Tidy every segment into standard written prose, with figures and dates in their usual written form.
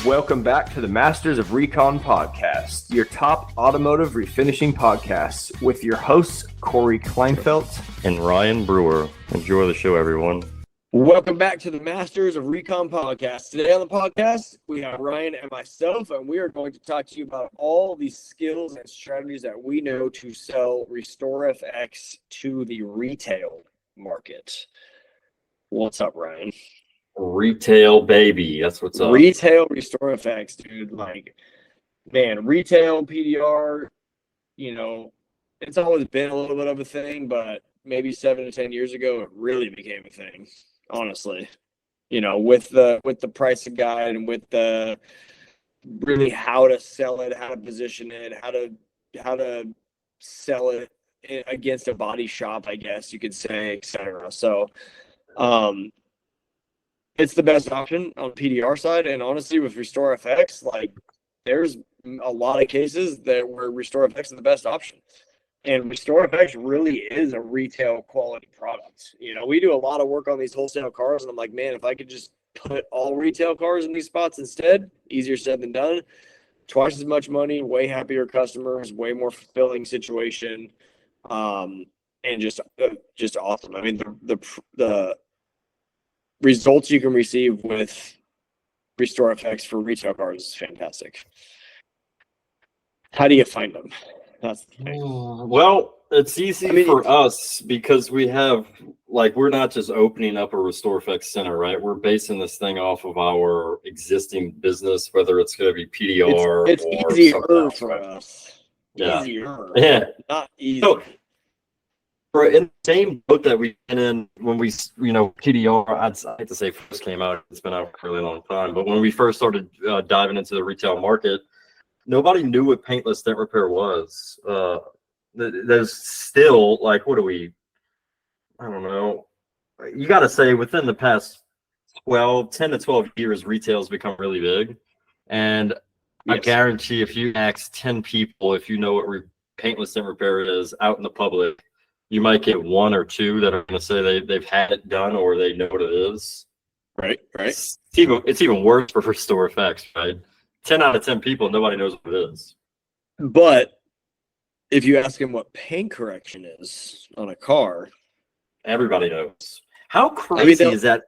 Welcome back to the Masters of Recon podcast, your top automotive refinishing podcast with your hosts, Corey Kleinfeld and Ryan Brewer. Enjoy the show, everyone. Welcome back to the Masters of Recon podcast. Today on the podcast, we have Ryan and myself, and we are going to talk to you about all the skills and strategies that we know to sell RestorFX to the retail market. What's up, Ryan? Retail, baby. That's what's up. Retail RestorFX, dude. Like, man, retail PDR, it's always been a little bit of a thing, but maybe 7 to 10 years ago, it really became a thing. Honestly, with the pricing guide and with the really how to sell it, how to position it, how to sell it against a body shop, I guess you could say, etc. So, it's the best option on PDR side, and honestly, with RestorFX, like there's a lot of cases where RestorFX is the best option. And RestorFX really is a retail quality product. We do a lot of work on these wholesale cars, and I'm like, man, if I could just put all retail cars in these spots instead, easier said than done. Twice as much money, way happier customers, way more fulfilling situation, and just awesome. I mean, the results you can receive with RestorFX for retail cars is fantastic. How do you find them? That's the thing. Well, it's easy for us because we have, we're not just opening up a RestorFX center, right? We're basing this thing off of our existing business, whether it's going to be PDR it's or easier else, for right? us. Yeah. Easier. Yeah. Not easy. So, we're in the same boat that we've been in when we, PDR, I hate to say first came out, it's been out for a really long time, but when we first started diving into the retail market, nobody knew what paintless dent repair was. There's still, I don't know. You got to say within the past 10 to 12 years, retail's become really big. And yes. I guarantee if you ask 10 people, if you know what paintless dent repair is out in the public, you might get 1 or 2 that are going to say they've had it done or they know what it is. Right. It's even worse for RestorFX, right? 10 out of 10 people, nobody knows what it is. But if you ask them what paint correction is on a car, everybody knows. How crazy is that?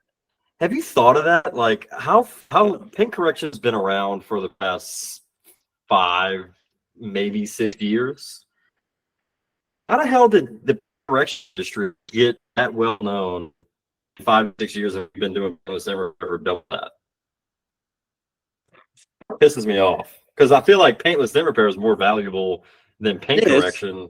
Have you thought of that? How paint correction has been around for the past 5, maybe 6 years? How the hell did the correction industry get that well known? 5 6 years have been doing this, never done that. Pisses me off because I feel like paintless dent repair is more valuable than paint correction,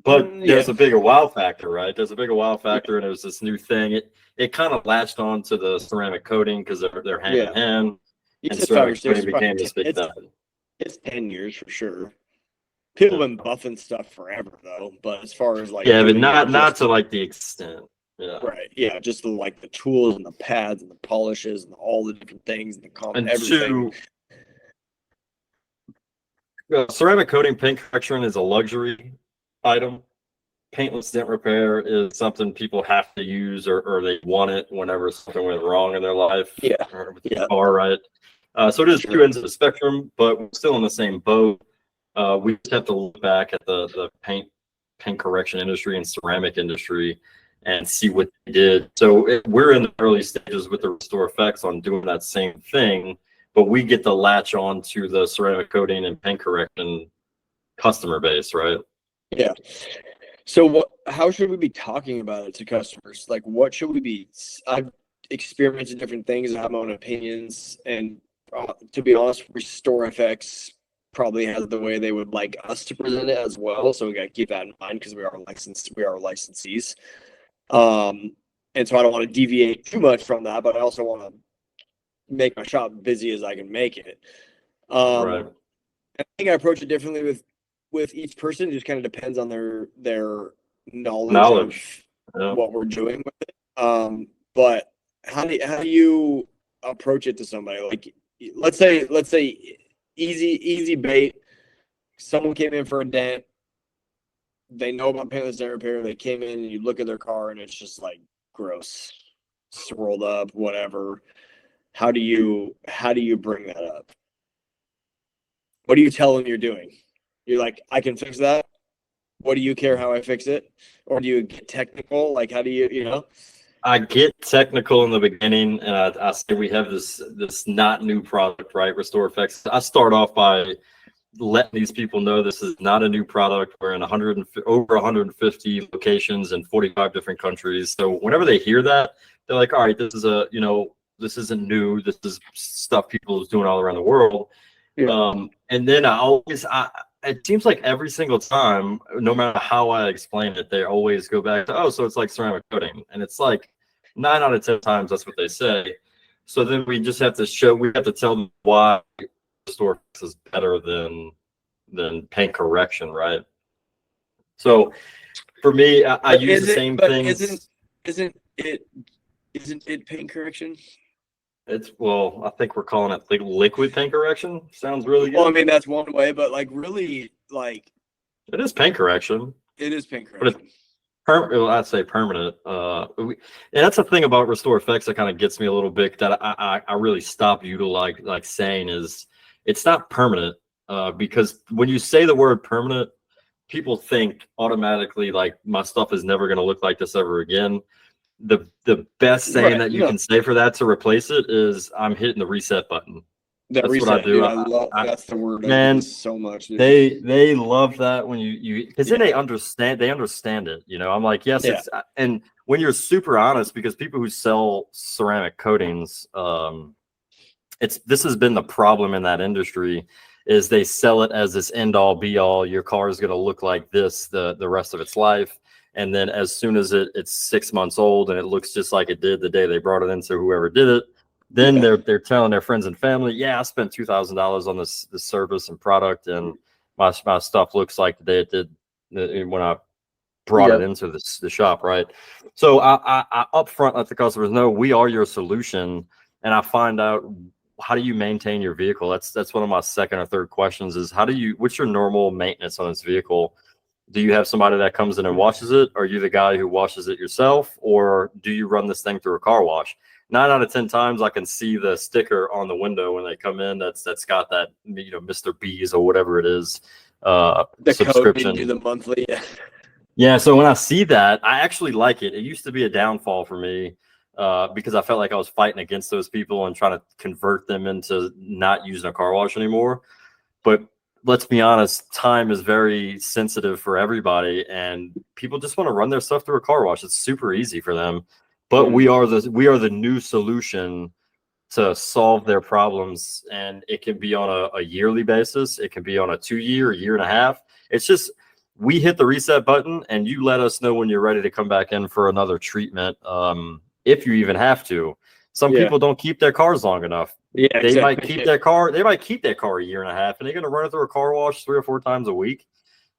but there's a bigger wow factor, right? There's a bigger wow factor, and it was this new thing. It kind of latched on to the ceramic coating because they're hand in hand, and ceramic coating became this big thing. It's 10 years for sure. People have been buffing stuff forever though, but as far as but not to the extent. Yeah. Right. Yeah. Just the tools and the pads and the polishes and all the different things and everything. Ceramic coating paint correction is a luxury item. Paintless dent repair is something people have to use or they want it whenever something went wrong in their life. Yeah. Or with the car, right? So it is 2 ends of the spectrum, but we're still in the same boat. We just have to look back at the paint correction industry and ceramic industry and see what they did. So we're in the early stages with the RestorFX on doing that same thing, but we get to latch on to the ceramic coating and paint correction customer base, right? Yeah. So how should we be talking about it to customers? What should we be? I've experimented different things. I have my own opinions, and to be honest, RestorFX probably has the way they would like us to present it as well. So we got to keep that in mind because we are licensees. And so I don't want to deviate too much from that, but I also want to make my shop busy as I can make it. Right. I think I approach it differently with each person. It just kind of depends on their knowledge of what we're doing with it. But how do you approach it to somebody? Let's say easy bait. Someone came in for a dent. They know about paintless dent repair. They came in and you look at their car and it's just gross, swirled up, whatever. how do you bring that up? What do you tell them you're doing? You're like, I can fix that. What do you care how I fix it? Or do you get technical? Like, how do you? I get technical in the beginning, and I say we have this not new product, right? RestorFX. I start off by letting these people know this is not a new product. We're in over 150 locations in 45 different countries. So whenever they hear that, they're like, all right, this is this isn't new. This is stuff people is doing all around the world. Yeah. And then it seems like every single time, no matter how I explain it, they always go back to, oh, so it's like ceramic coating. And it's like 9 out of 10 times that's what they say. So then we just have to we have to tell them why RestorFX is better than paint correction, right? So for me, I use the same things. Isn't it paint correction? I think we're calling it liquid paint correction. Sounds really good. Well, I mean, that's one way, but like really, like it is paint correction. It is paint correction. But I'd say permanent. And that's the thing about RestorFX that kind of gets me a little bit that I really stop you to like saying is it's not permanent, because when you say the word permanent, people think automatically like my stuff is never going to look like this ever again. The best saying that you can say for that to replace it is I'm hitting the reset button. That's what I do. Dude, that's the word. Man, so much. Dude. They love that when you because then they understand it. I'm like, yes, it's, and when you're super honest, because people who sell ceramic coatings, this has been the problem in that industry, is they sell it as this end all be all. Your car is going to look like this the rest of its life. And then as soon as it's 6 months old and it looks just like it did the day they brought it into whoever did it, then they're telling their friends and family, yeah, I spent $2,000 on this service and product, and my stuff looks like the day it did when I brought it into the shop, right? So I upfront let the customers know we are your solution, and I find out how do you maintain your vehicle. That's one of my second or third questions is what's your normal maintenance on this vehicle? Do you have somebody that comes in and washes it? Are you the guy who washes it yourself? Or do you run this thing through a car wash? 9 out of 10 times I can see the sticker on the window when they come in that's got that, Mr. B's or whatever it is, the subscription. Code, the monthly. Yeah, so when I see that, I actually like it. It used to be a downfall for me because I felt like I was fighting against those people and trying to convert them into not using a car wash anymore. But let's be honest, time is very sensitive for everybody, and people just want to run their stuff through a car wash. It's super easy for them, but we are the new solution to solve their problems, and it can be on a yearly basis. It can be on a 2-year, a year and a half. It's just we hit the reset button, and you let us know when you're ready to come back in for another treatment, if you even have to. Some people don't keep their cars long enough. Yeah, they might keep their car. They might keep their car a year and a half, and they're going to run it through a car wash 3 or 4 times a week.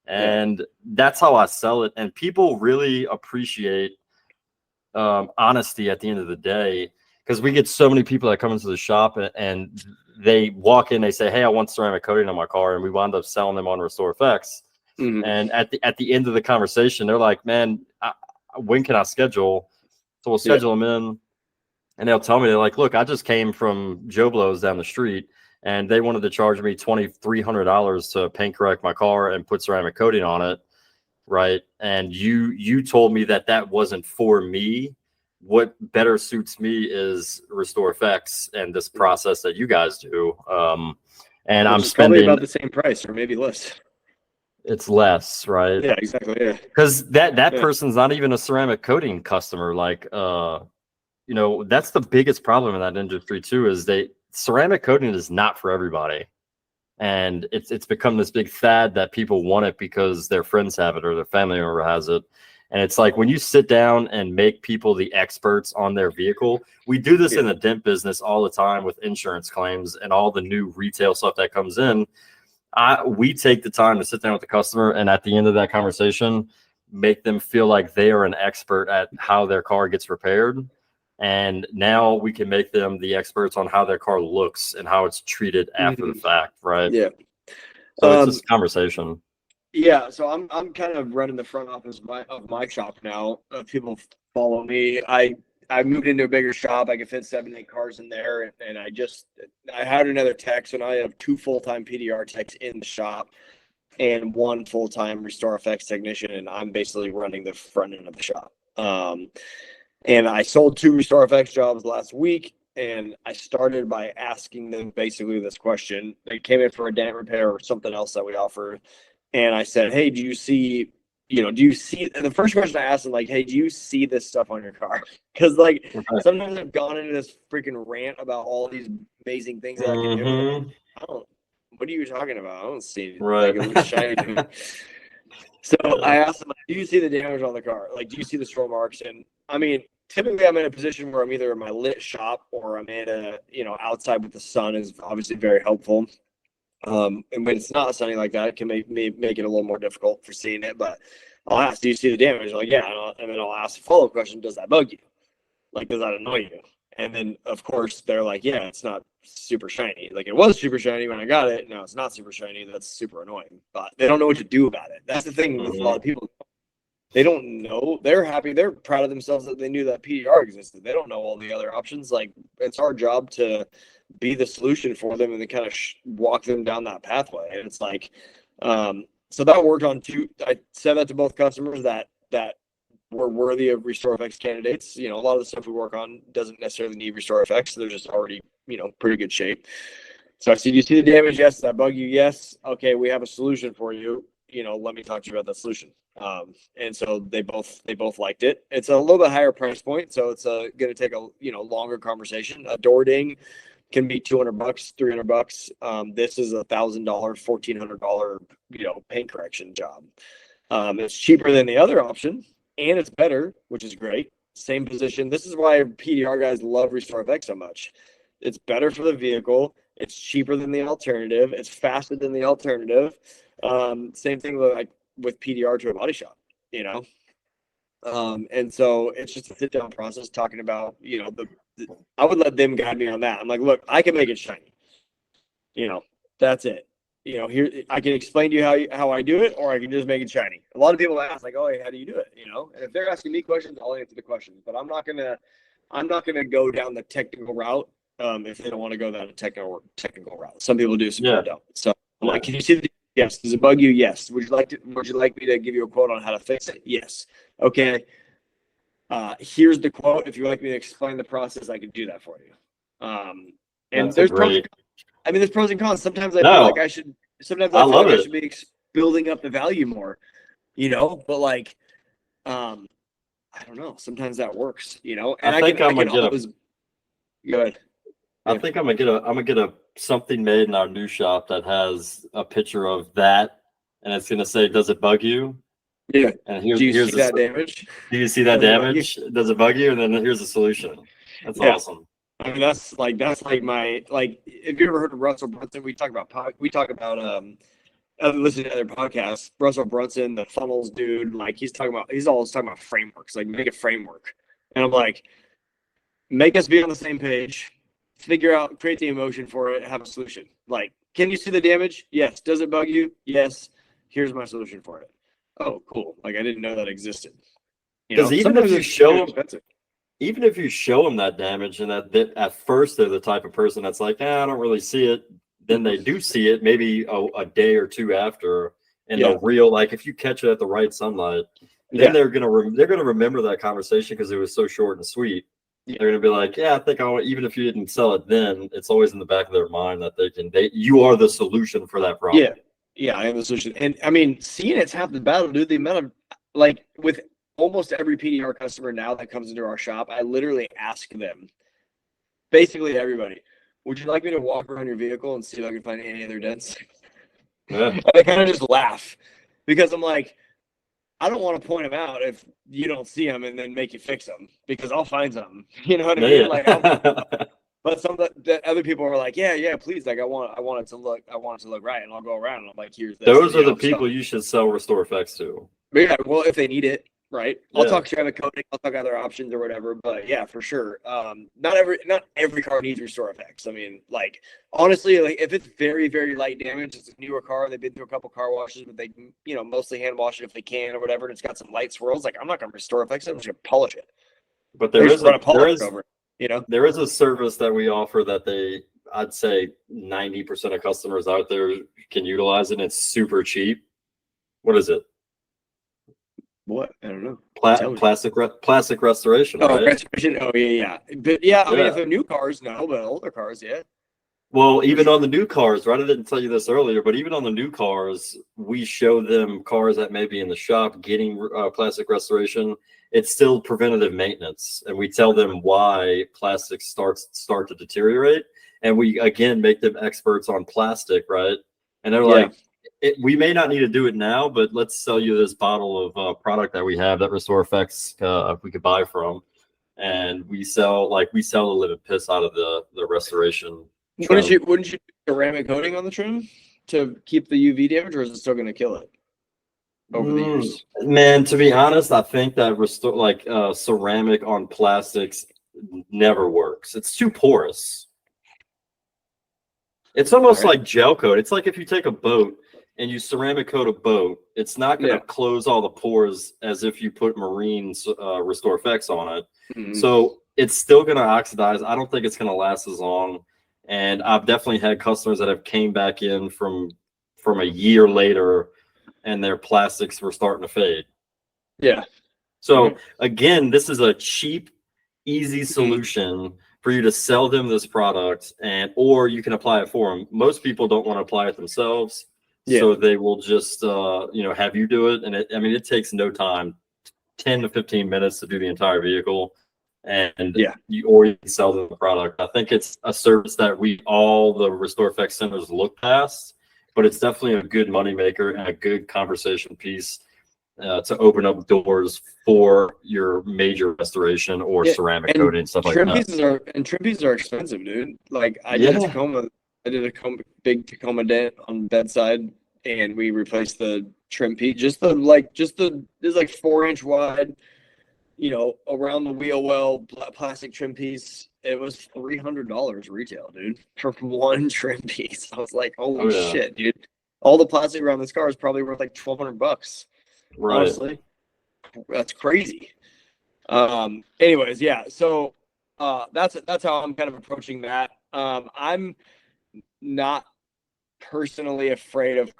And that's how I sell it. And people really appreciate honesty at the end of the day, because we get so many people that come into the shop and they walk in, they say, "Hey, I want ceramic coating on my car," and we wind up selling them on RestorFX. And at the end of the conversation, they're like, "Man, when can I schedule?" So we'll schedule them in. And they'll tell me, they're like, "Look, I just came from Joe Blow's down the street, and they wanted to charge me $2,300 to paint correct my car and put ceramic coating on it, right? And you told me that wasn't for me. What better suits me is RestorFX and this process that you guys do." And I'm spending about the same price or maybe less. It's less, right? Yeah, exactly. Yeah, because that person's not even a ceramic coating customer, like that's the biggest problem in that industry too, is ceramic coating is not for everybody. And it's become this big fad that people want it because their friends have it or their family member has it. And it's like when you sit down and make people the experts on their vehicle, we do this in the dent business all the time with insurance claims and all the new retail stuff that comes in. We take the time to sit down with the customer, and at the end of that conversation, make them feel like they are an expert at how their car gets repaired. And now we can make them the experts on how their car looks and how it's treated after the fact, right? Yeah. So it's just conversation. Yeah. So I'm kind of running the front office of my shop now. People follow me. I moved into a bigger shop. I could fit 7, 8 cars in there, and I had another tech, so now I have 2 full-time PDR techs in the shop and 1 full-time RestorFX technician, and I'm basically running the front end of the shop. And I sold 2 RestorFX jobs last week, and I started by asking them basically this question. They came in for a dent repair or something else that we offer, and I said, "Hey, do you see?" And the first question I asked them, like, "Hey, do you see this stuff on your car?" Because like sometimes I've gone into this freaking rant about all these amazing things that I can do. I don't. What are you talking about? I don't see it. Like, it looks shiny to me. So I asked them, like, "Do you see the damage on the car? Like, do you see the straw marks?" And I mean, typically I'm in a position where I'm either in my lit shop or I'm in a, outside with the sun is obviously very helpful. And when it's not sunny like that, it can make it a little more difficult for seeing it. But I'll ask, "Do you see the damage?" Like, yeah. And then I'll ask a follow-up question: "Does that bug you? Like, does that annoy you?" And then, of course, they're like, "Yeah, it's not super shiny. Like, it was super shiny when I got it. Now it's not super shiny. That's super annoying." But they don't know what to do about it. That's the thing with a lot of people. They don't know. They're happy. They're proud of themselves that they knew that PDR existed. They don't know all the other options. Like, it's our job to be the solution for them and then kind of walk them down that pathway. And it's like, so that worked on 2. I said that to both customers that were worthy of RestorFX candidates. A lot of the stuff we work on doesn't necessarily need RestorFX. So they're just already, pretty good shape. So I said, "Do you see the damage? Yes. Does that bug you? Yes. Okay, we have a solution for you. Let me talk to you about that solution." And so they both liked it. It's a little bit higher price point, so it's going to take a longer conversation. A door ding can be $200, $300. This is $1,000, $1,400 paint correction job. It's cheaper than the other option, and it's better, which is great. Same position. This is why PDR guys love RestorFX so much. It's better for the vehicle. It's cheaper than the alternative. It's faster than the alternative. Same thing with PDR to a body shop, and so it's just a sit down process talking about, I would let them guide me on that. I'm like, "Look, I can make it shiny. That's it. Here I can explain to you how I do it, or I can just make it shiny." A lot of people ask, like, "Oh, hey, how do you do it?" And if they're asking me questions, I'll answer the questions. But I'm not gonna go down the technical route if they don't want to go down a technical route. Some people do, some people don't. So I'm like, "Can you see the Yes. Does it bug you? Yes. Would you like me to give you a quote on how to fix it? Yes. Okay. Here's the quote. If you'd like me to explain the process, I can do that for you." And there's pros and cons. Sometimes I feel like I should. Sometimes I feel like I should be building up the value more. But like, I don't know. Sometimes that works. And I can always. Go ahead. I think I'm gonna get a something made in our new shop that has a picture of that, and it's gonna say, "Does it bug you?" Yeah. And do you see that damage? Do you see that damage? Does it bug you? And then here's the solution. That's awesome. I mean, that's like my, like, if you ever heard of Russell Brunson, we talk about listen to other podcasts. Russell Brunson, the funnels dude, like he's always talking about frameworks, like make a framework. And I'm like, make us be on the same page, figure out, create the emotion for it, have a solution. Like, can you see the damage? Yes. Does it bug you? Yes. Here's my solution for it. Oh, cool. Like, I didn't know that existed. Because even if you show them that damage, and that at first they're the type of person that's like, I don't really see it. Then they do see it maybe a day or two after, and the real, like, if you catch it at the right sunlight, then they're gonna remember that conversation because it was so short and sweet. They're gonna be like, I think I want. Even if you didn't sell it then, it's always in the back of their mind that you are the solution for that problem. Yeah, I am the solution. And I mean, seeing it's half the battle, dude. The amount of, like, with almost every PDR customer now that comes into our shop, I literally ask them, basically everybody, "Would you like me to walk around your vehicle and see if I can find any other dents?" And I kind of just laugh because I'm like, I don't want to point them out if you don't see them and then make you fix them, because I'll find something. You know what I mean? Like, but some of the other people are like, yeah, please. Like, I want it to look right, and I'll go around and I'm like, here's this. Those are the people you should sell RestorFX to. But yeah, well, if they need it, right? I'll talk to coating, I'll talk other options or whatever. But yeah, for sure. Not every car needs RestorFX. I mean, like, honestly, like, if it's very, very light damage, it's a newer car, they've been through a couple car washes, but they mostly hand wash it if they can or whatever, and it's got some light swirls. Like, I'm not gonna RestorFX it, I'm just gonna polish it. But They just run a polish over it, you know? there is a service that we offer that I'd say 90% of customers out there can utilize it. And it's super cheap. What is it? What? I don't know. Plastic restoration, Oh, right? restoration. Oh, yeah. But yeah, I mean, if they're new cars, no, but older cars, yeah. Well, even on the new cars, right? I didn't tell you this earlier, but even on the new cars, we show them cars that may be in the shop getting plastic restoration. It's still preventative maintenance, and we tell them why plastics start to deteriorate, and we again make them experts on plastic, right? And they're like, we may not need to do it now, but let's sell you this bottle of product that we have that RestorFX we could buy from, and we sell the living piss out of the restoration. Wouldn't you do ceramic coating on the trim to keep the UV damage, or is it still going to kill it over the years? Man, to be honest, I think that ceramic on plastics never works. It's too porous. It's almost like gel coat. It's like if you take a boat and you ceramic coat a boat, it's not going to close all the pores as if you put marine RestorFX on it. Mm-hmm. So it's still going to oxidize. I don't think it's going to last as long. And I've definitely had customers that have came back in from a year later and their plastics were starting to fade. Yeah. So again, this is a cheap, easy solution for you to sell them this product, or you can apply it for them. Most people don't want to apply it themselves. So they will just have you do it. And it takes no time, 10 to 15 minutes to do the entire vehicle. And you can sell them the product. I think it's a service that all the RestorFX centers look past, but it's definitely a good moneymaker and a good conversation piece to open up doors for your major restoration or ceramic coating and stuff like that. Trim pieces are expensive, dude. Like I did a big Tacoma dent on the bedside, and we replaced the trim piece. There's like 4-inch wide, around the wheel well plastic trim piece. It was $300 retail, dude, for one trim piece. I was like, holy shit, dude. All the plastic around this car is probably worth like $1,200. Right. Honestly, that's crazy. Anyways, so that's how I'm kind of approaching that. I'm not personally afraid of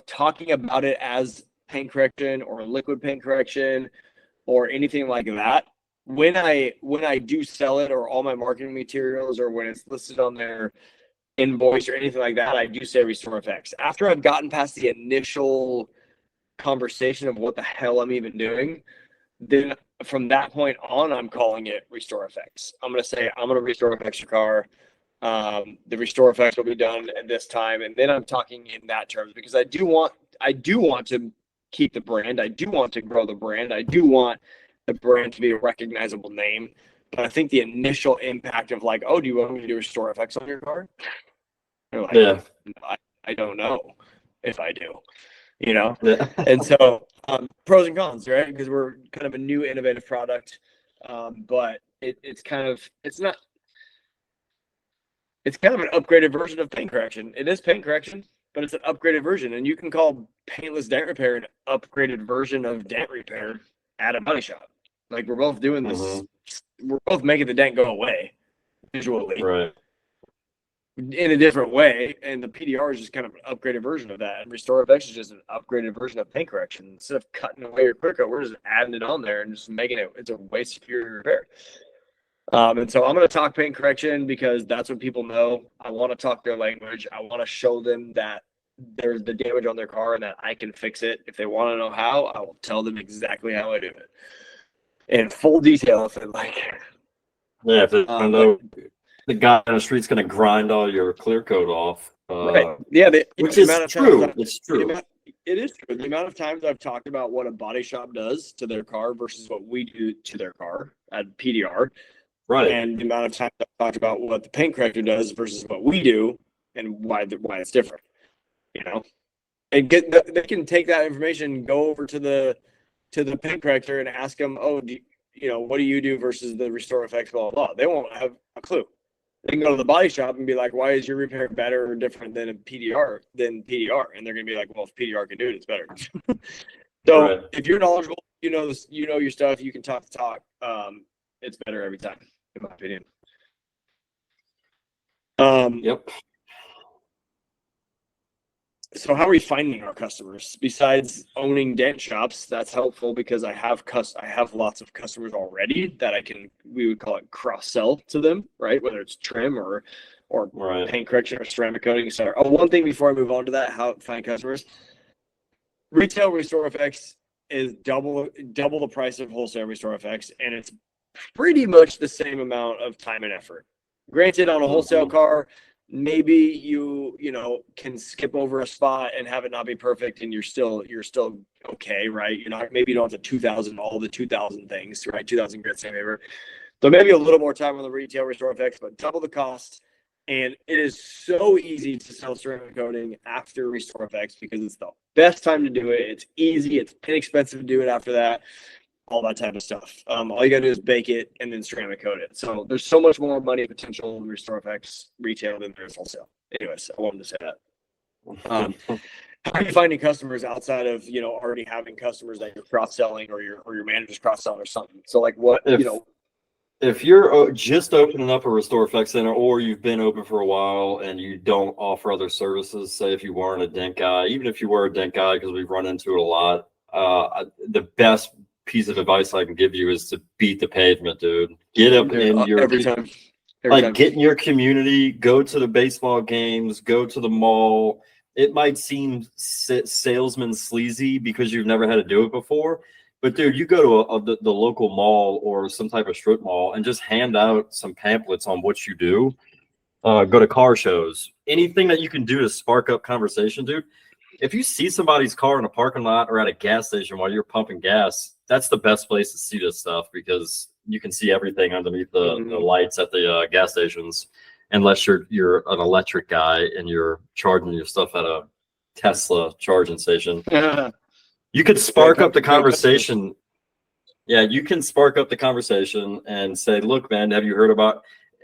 talking about it as paint correction or liquid paint correction or anything like that. When I do sell it, or all my marketing materials, or when it's listed on their invoice or anything like that, I do say RestorFX. After I've gotten past the initial conversation of what the hell I'm even doing, then from that point on, I'm calling it RestorFX. I'm going to say, I'm going to RestorFX your car. The RestorFX will be done at this time. And then I'm talking in that terms, because I do want to keep the brand. I do want to grow the brand. I do want the brand to be a recognizable name. But I think the initial impact of like, oh, do you want me to do RestorFX on your car? Like, I don't know if I do. And so pros and cons, right? Because we're kind of a new innovative product, but it's kind of an upgraded version of paint correction. It is paint correction, but it's an upgraded version, and you can call paintless dent repair an upgraded version of dent repair at a body shop. Like, we're both doing this. We're both making the dent go away visually, right, in a different way, and the PDR is just kind of an upgraded version of that, and RestorFX is just an upgraded version of paint correction. Instead of cutting away your clear coat, we're just adding it on there and just making it's a way superior repair. And so I'm going to talk paint correction because that's what people know. I want to talk their language. I want to show them that there's the damage on their car and that I can fix it. If they want to know how, I will tell them exactly how I do it in full detail if they like. Yeah, if they know the guy on the street's going to grind all your clear coat off. Right. Yeah, which is true. It's true. It is true. The amount of times I've talked about what a body shop does to their car versus what we do to their car at PDR. Right. And the amount of times I've talked about what the paint corrector does versus what we do and why it's different. And they can take that information, go over to the paint corrector and ask them, oh, what do you do versus the RestorFX, blah, blah, blah. They won't have a clue. They can go to the body shop and be like, why is your repair better or different than PDR? And they're going to be like, well, if PDR can do it, it's better. So if you're knowledgeable you know your stuff. You can talk the talk. It's better every time, in my opinion. Yep. So how are we finding our customers? Besides owning dent shops, that's helpful because I have lots of customers already that we would call it cross sell to them, right? Whether it's trim or Right. paint correction or ceramic coating, etc. Oh, one thing before I move on to that, how to find customers. Retail RestorFX is double the price of wholesale RestorFX, and it's pretty much the same amount of time and effort. Granted, on a wholesale car, maybe you can skip over a spot and have it not be perfect, and you're still okay, right? Maybe you don't have all the 2000 things, right? 2000 grit same paper. So maybe a little more time on the retail RestorFX, but double the cost. And it is so easy to sell ceramic coating after RestorFX because it's the best time to do it. It's easy. It's inexpensive to do it after that. All that type of stuff. All you gotta do is bake it and then ceramic coat it. So there's so much more money potential in RestorFX retail than there is wholesale. Anyways, I wanted to say that. How are you finding customers outside of already having customers that you're cross selling or your manager's cross selling or something? So like what if you're just opening up a RestorFX center, or you've been open for a while and you don't offer other services, say if you weren't a dent guy, even if you were a dent guy, because we've run into it a lot, the best piece of advice I can give you is to beat the pavement, dude. Get up in your every time. Get in your community, go to the baseball games, go to the mall. It might seem salesman sleazy because you've never had to do it before, but dude, you go to the local mall or some type of strip mall and just hand out some pamphlets on what you do. Go to car shows, anything that you can do to spark up conversation, dude. If you see somebody's car in a parking lot or at a gas station while you're pumping gas, that's the best place to see this stuff because you can see everything underneath the lights at the gas stations, unless you're an electric guy and you're charging your stuff at a Tesla charging station. You could spark up the conversation. Yeah, you can spark up the conversation and say, look, man, have you heard about,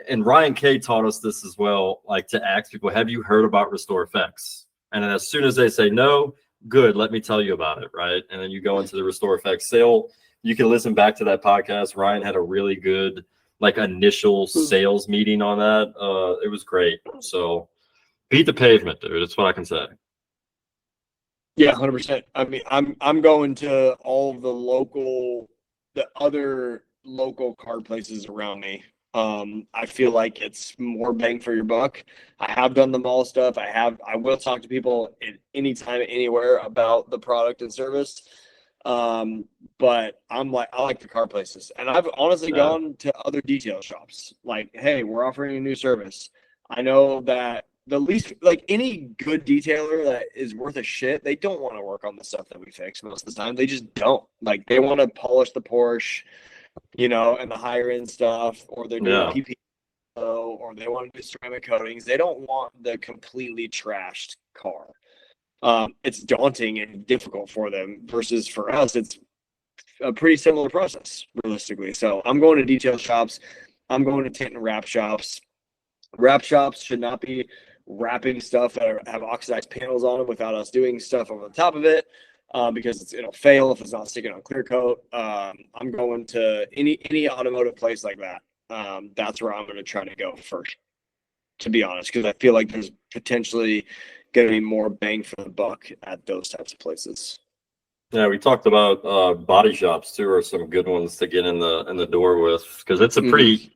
and Ryan K taught us this as well, like to ask people, have you heard about RestorFX? And then as soon as they say no, good, let me tell you about it, right? And then you go into the RestorFX sale. You can listen back to that podcast. Ryan had a really good initial sales meeting on that. It was great. So beat the pavement, dude. That's what I can say. Yeah, 100%. I mean, I'm going to all of the other local card places around me. I feel like it's more bang for your buck. I have done the mall stuff. I will talk to people at any time, anywhere about the product and service. But I like the car places, and I've honestly gone to other detail shops. Like, hey, we're offering a new service. I know that the least, any good detailer that is worth a shit, they don't want to work on the stuff that we fix most of the time. They just don't. They want to polish the Porsche, and the higher end stuff, or they're doing PP, or they want to do ceramic coatings. They don't want the completely trashed car. It's daunting and difficult for them versus for us, it's a pretty similar process realistically. So I'm going to detail shops. I'm going to tint and wrap shops. Wrap shops should not be wrapping stuff that have oxidized panels on them without us doing stuff over the top of it, because it'll fail if it's not sticking on clear coat. I'm going to any automotive place like that. That's where I'm going to try to go first, to be honest, because I feel like there's potentially going to be more bang for the buck at those types of places. Yeah, we talked about body shops too, are some good ones to get in the door with, because it's a pretty.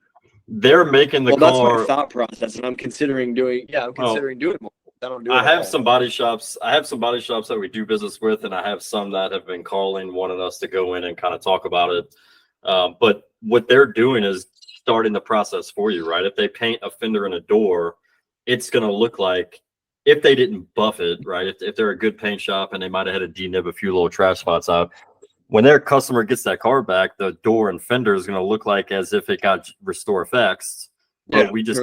They're making the car. That's my thought process, and I'm considering doing. Yeah, I'm considering doing more. I don't do it. I have some body shops. I have some body shops that we do business with, and I have some that have been calling, wanting us to go in and kind of talk about it. But what they're doing is starting the process for you, right? If they paint a fender in a door, it's going to look like, if they didn't buff it, right? If they're a good paint shop and they might have had to denib a few little trash spots out, when their customer gets that car back, the door and fender is going to look like as if it got RestorFX. But we just,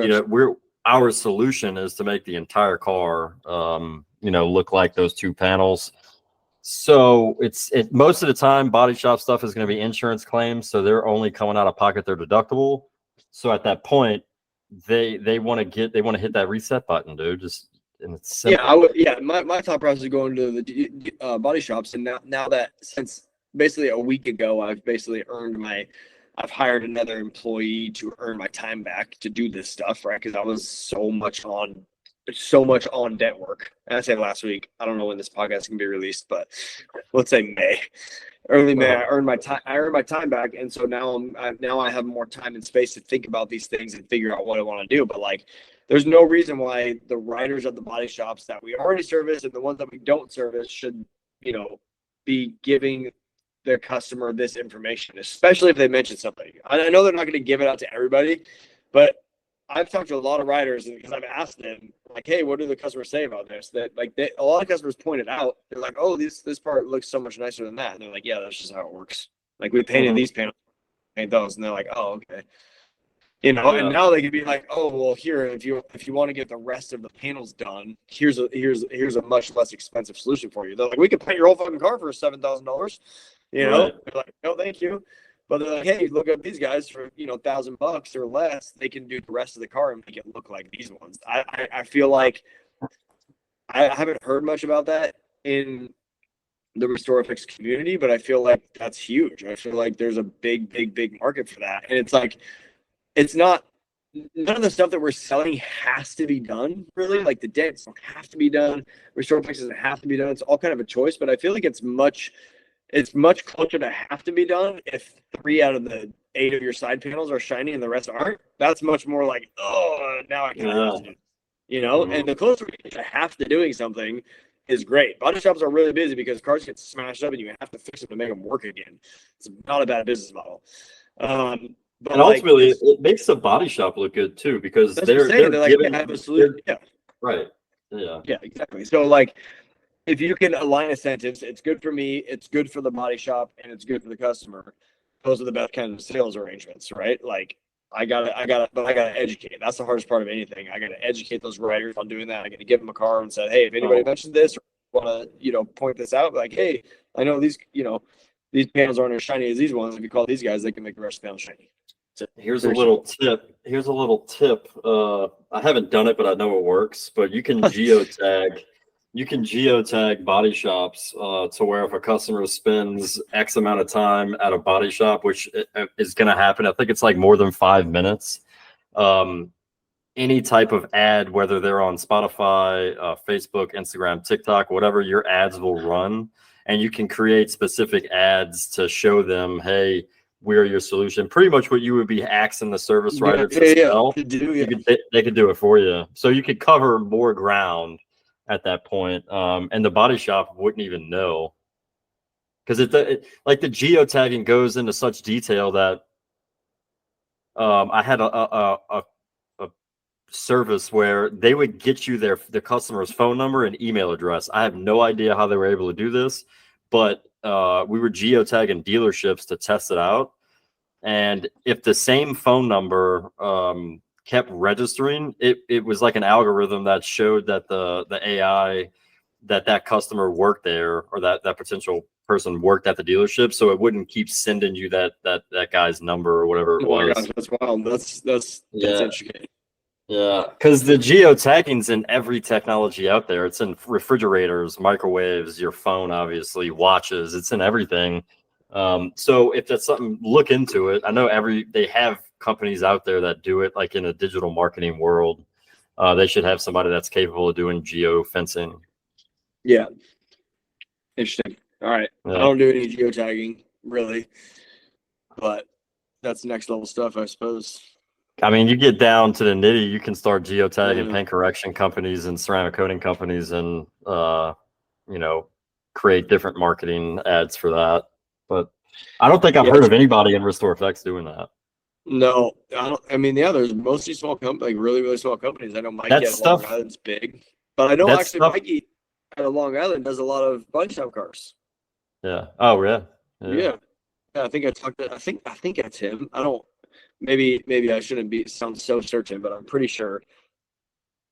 our solution is to make the entire car, look like those two panels. So it's most of the time, body shop stuff is going to be insurance claims, so they're only coming out of pocket their deductible. So at that point, they want to hit that reset button, dude. And it's simple. My thought process is going to the body shops, and now that since basically a week ago, I've hired another employee to earn my time back to do this stuff, right? Because I was so much on debt work. And I say last week. I don't know when this podcast can be released, but let's say May. Early May, I earned my time. I earned my time back, and so now I have more time and space to think about these things and figure out what I want to do. But like, there's no reason why the writers at the body shops that we already service and the ones that we don't service should, be giving their customer this information, especially if they mention something. I know they're not going to give it out to everybody, but I've talked to a lot of writers because I've asked them, like, hey, what do the customers say about this? That like a lot of customers pointed out, they're like, oh, this part looks so much nicer than that. And they're like, yeah, that's just how it works. Like we painted these panels, paint those, and they're like, oh, okay. And now they could be like, oh, well, here, if you want to get the rest of the panels done, here's a much less expensive solution for you. They're like, we could paint your whole fucking car for $7,000. They're like, no, thank you. But they're like, hey, look at these guys for $1,000 or less. They can do the rest of the car and make it look like these ones. I feel like I haven't heard much about that in the RestorFX community, but I feel like that's huge. I feel like there's a big market for that, and it's like it's not. None of the stuff that we're selling has to be done, really. Like the dents don't have to be done. RestorFX doesn't have to be done. It's all kind of a choice, but I feel like it's much closer to have to be done if 3 out of the 8 of your side panels are shiny and the rest aren't. That's much more like, oh, now I kind of have to do it, And the closer we get to have to doing something is great. Body shops are really busy because cars get smashed up and you have to fix them to make them work again. It's not a bad business model. But and ultimately, it makes the body shop look good too because they're like, giving, I have a solution. Yeah. Right. Yeah. Yeah, exactly. So like, if you can align incentives, it's good for me, it's good for the body shop, and it's good for the customer. Those are the best kind of sales arrangements, right? Like I gotta educate. That's the hardest part of anything. I gotta educate those writers on doing that. I gotta give them a card and say, hey, if anybody mentions this or want to, point this out, like, hey, I know these panels aren't as shiny as these ones. If you call these guys, they can make the rest of the panels shiny. Here's a little tip. I haven't done it, but I know it works. But you can geotag. You can geotag body shops to where if a customer spends X amount of time at a body shop, which is going to happen, I think it's like more than 5 minutes. Any type of ad, whether they're on Spotify, Facebook, Instagram, TikTok, whatever, your ads will run, and you can create specific ads to show them, hey, we're your solution. Pretty much what you would be asking the service writer to sell. They could do it for you. So you could cover more ground at that point, and the body shop wouldn't even know, because it like the geotagging goes into such detail that I had a service where they would get you their customer's phone number and email address. I have no idea how they were able to do this, but we were geotagging dealerships to test it out, and if the same phone number kept registering, it was like an algorithm that showed that the AI that customer worked there, or that potential person worked at the dealership, so it wouldn't keep sending you that guy's number or whatever it was. Gosh, that's wild. That's interesting. Yeah, because the geotagging's in every technology out there. It's in refrigerators, microwaves, your phone, obviously, watches. It's in everything. So if that's something, look into it. I know they have companies out there that do it, like in a digital marketing world. They should have somebody that's capable of doing geo fencing. Yeah. Interesting. All right. Yeah. I don't do any geotagging really, but that's next level stuff, I suppose. I mean, you get down to the nitty, you can start geotagging paint correction companies and ceramic coating companies, and create different marketing ads for that. But I don't think I've heard of anybody in RestorFX doing that. No, I don't. I mean, there's mostly small companies, like really small companies. I know Mikey at Long Island's big, but I know actually Mikey at Long Island does a lot of body shop cars. Yeah. Oh, yeah. Yeah. I think I think that's him. I don't. Maybe I shouldn't sound so certain, but I'm pretty sure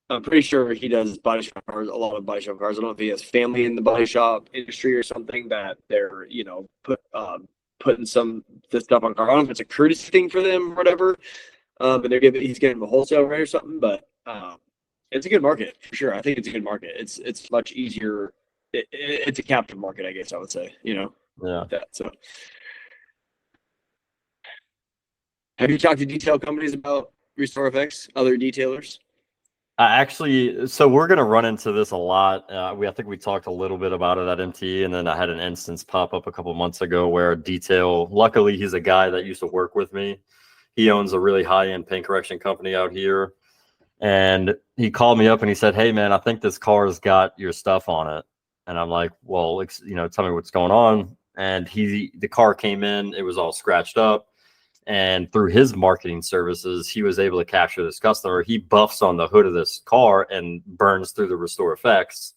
he does body shop cars, a lot of body shop cars. I don't know if he has family in the body shop industry or something that they're, putting this stuff on car. I don't know if it's a courtesy thing for them or whatever. And he's getting a wholesale rate or something, but it's a good market for sure. I think it's a good market. It's much easier. It's a captive market, I guess I would say, Yeah. That. So, have you talked to detail companies about RestorFX, other detailers? So we're gonna run into this a lot. I think we talked a little bit about it at MT, and then I had an instance pop up a couple months ago where detail. Luckily, he's a guy that used to work with me. He owns a really high-end paint correction company out here, and he called me up and he said, "Hey, man, I think this car's got your stuff on it." And I'm like, "Well, tell me what's going on." And the car came in, it was all scratched up. And through his marketing services, he was able to capture this customer. He buffs on the hood of this car and burns through the RestorFX.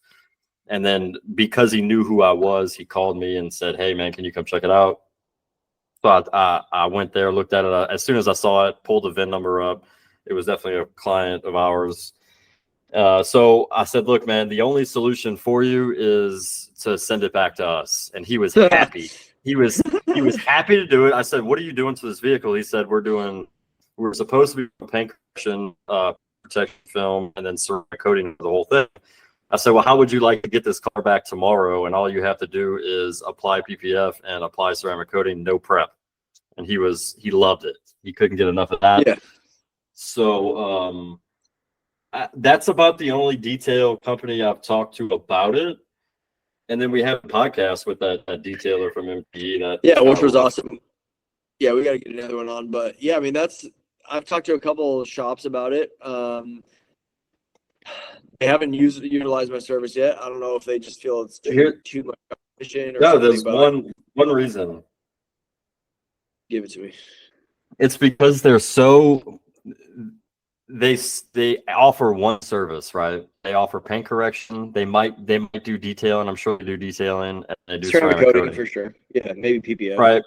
And then because he knew who I was, he called me and said, "Hey, man, can you come check it out?" So I went there, looked at it. As soon as I saw it, pulled the VIN number up. It was definitely a client of ours. So I said, "Look, man, the only solution for you is to send it back to us." And he was happy. He was happy to do it. I said, "What are you doing to this vehicle?" He said, "We're supposed to be paint correction, protection film, and then ceramic coating the whole thing." I said, "Well, how would you like to get this car back tomorrow? And all you have to do is apply PPF and apply ceramic coating, no prep." And he loved it. He couldn't get enough of that. Yeah. So that's about the only detail company I've talked to about it. And then we have a podcast with that detailer from MPE. Which was awesome. Yeah, we got to get another one on. But yeah, I mean, I've talked to a couple of shops about it. They haven't utilized my service yet. I don't know if they just feel it's too much competition or something. There's one reason. Give it to me. It's because they offer one service, right? They offer paint correction. They might do detail, and I'm sure they do detailing. And they do ceramic coating for sure. Yeah, maybe PPF. Right.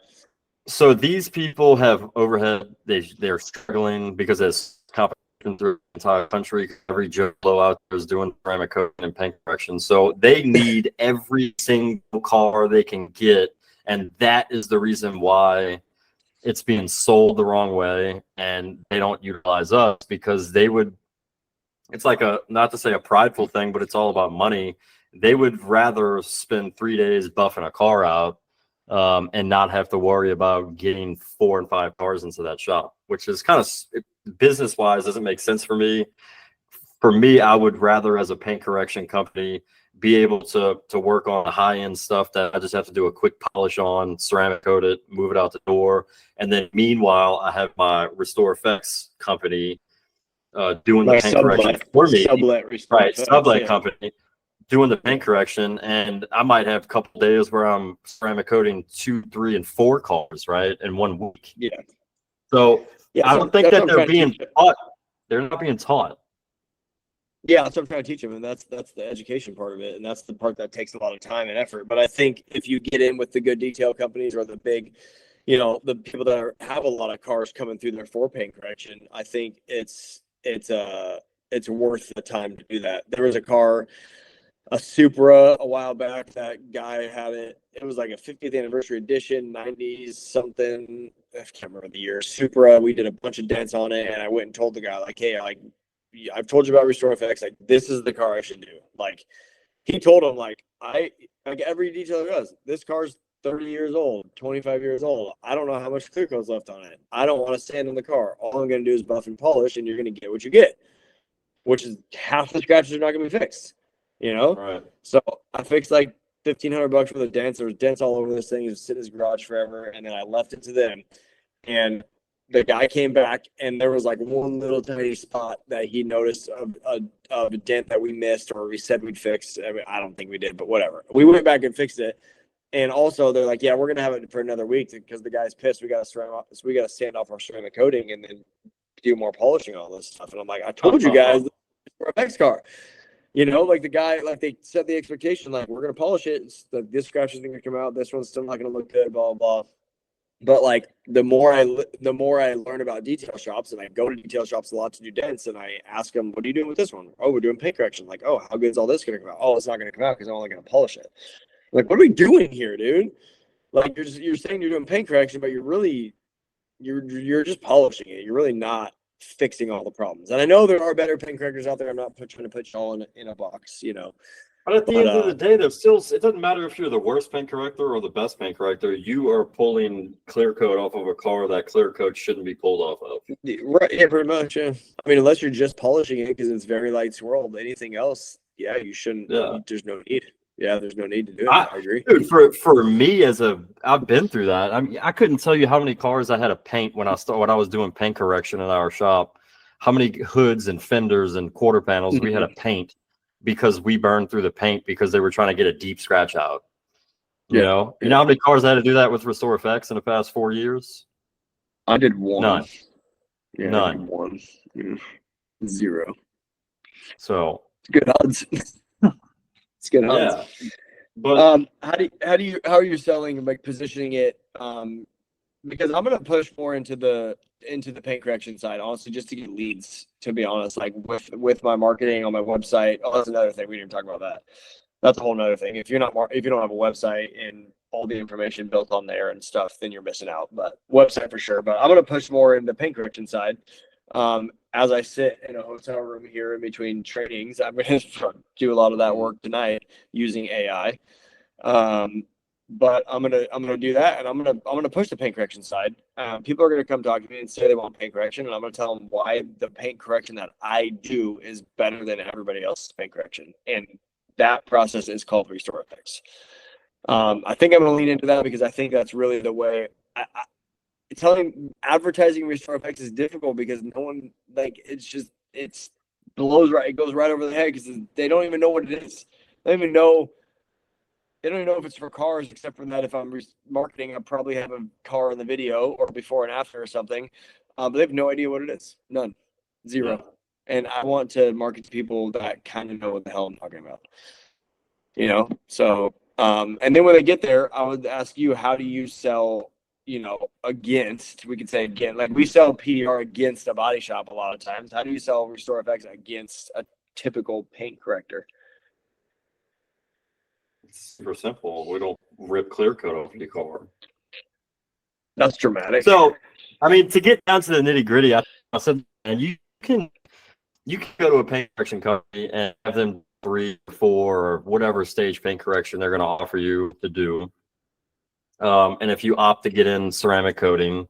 So these people have overhead. They're struggling because there's competition through the entire country. Every Joe Blow out there is doing ceramic coating and paint correction. So they need every single car they can get, and that is the reason why it's being sold the wrong way, and they don't utilize us because it's like not to say a prideful thing, but it's all about money. They would rather spend 3 days buffing a car out and not have to worry about getting 4 and 5 cars into that shop, which is kind of business wise doesn't make sense for me. For me, I would rather, as a paint correction company, be able to work on high end stuff that I just have to do a quick polish on, ceramic coat it, move it out the door, and then meanwhile I have my RestorFX company doing the paint correction for me, sublet company doing the paint correction, and I might have a couple days where I'm ceramic coating 2, 3, and 4 cars right in 1 week. Yeah. So I don't think that they're being taught. They're not being taught. Yeah, that's what I'm trying to teach them, and that's the education part of it, and that's the part that takes a lot of time and effort. But I think if you get in with the good detail companies or the big, the people that have a lot of cars coming through there for paint correction, I think it's worth the time to do that. There was a Supra a while back. That guy had it. It was like a 50th anniversary edition, 90s something. I can't remember the year. Supra. We did a bunch of dents on it, and I went and told the guy, like, "Hey, I've told you about RestorFX. Like, this is the car I should do." Like, he told him, like every detailer does. This car's 30 years old, 25 years old. I don't know how much clear coat's left on it. I don't want to stand in the car. All I'm going to do is buff and polish, and you're going to get what you get, which is half the scratches are not going to be fixed. Right. So I fixed like $1,500 worth of dents. There was dents all over this thing. It was sitting in his garage forever, and then I left it to them, and the guy came back, and there was like one little tiny spot that he noticed of a dent that we missed, or we said we'd fix. I mean, I don't think we did, but whatever. We went back and fixed it. And also, they're like, "Yeah, we're gonna have it for another week because the guy's pissed. We gotta sand off our ceramic coating and then do more polishing, all this stuff." And I'm like, "I told you guys, for a X car." Like the guy, like they set the expectation, like, we're gonna polish it. This scratch is gonna come out. This one's still not gonna look good. Blah blah. But like the more I learn about detail shops, and I go to detail shops a lot to do dents, and I ask them, "What are you doing with this one?" "Oh, we're doing paint correction." Like, "Oh, how good is all this gonna come out?" "Oh, it's not gonna come out because I'm only gonna polish it." Like, what are we doing here, dude? Like, you're saying you're doing paint correction, but you're just polishing it. You're really not fixing all the problems. And I know there are better paint correctors out there. I'm not trying to put you all in a box, But at the end of the day, there's still, it doesn't matter if you're the worst paint corrector or the best paint corrector. You are pulling clear coat off of a car that clear coat shouldn't be pulled off of. Right, yeah, pretty much, yeah. I mean, unless you're just polishing it because it's very light swirled. Anything else, yeah, you shouldn't. Yeah. There's no need. Yeah, there's no need to do it. I agree. Dude, for me I've been through that. I mean, I couldn't tell you how many cars I had to paint when I was doing paint correction in our shop. How many hoods and fenders and quarter panels we had to paint because we burned through the paint because they were trying to get a deep scratch out. You know how many cars I had to do that with RestorFX in the past 4 years? I did one. None. Yeah, None. I did one. Yeah. 0. So it's good odds. It's good odds. Yeah. But how are you selling and like positioning it? Because I'm gonna push more into the paint correction side, honestly, just to get leads, to be honest, like with my marketing on my website. Oh, that's another thing. We didn't talk about that. That's a whole nother thing. If you don't have a website and all the information built on there and stuff, then you're missing out. But website for sure. But I'm gonna push more in the paint correction side. As I sit in a hotel room here in between trainings, I'm gonna do a lot of that work tonight using AI. But I'm gonna do that, and I'm gonna push the paint correction side. People are gonna come talk to me and say they want paint correction, and I'm gonna tell them why the paint correction that I do is better than everybody else's paint correction, and that process is called RestorFX. I think I'm gonna lean into that because I think that's really the way. Advertising RestorFX is difficult because no one, like, it goes right over the head because they don't even know what it is. They don't even know if it's for cars, except for that if I'm marketing, I probably have a car in the video or before and after or something. But they have no idea what it is. None. 0. Yeah. And I want to market to people that kind of know what the hell I'm talking about. So, and then when they get there, I would ask you, how do you sell, against, we could say again, like we sell PDR against a body shop a lot of times. How do you sell RestorFX against a typical paint corrector? It's super simple. We don't rip clear coat off the car. That's dramatic. So, I mean, to get down to the nitty gritty, I said, and you can go to a paint correction company and have them 3, 4, or whatever stage paint correction they're going to offer you to do. And if you opt to get in ceramic coating,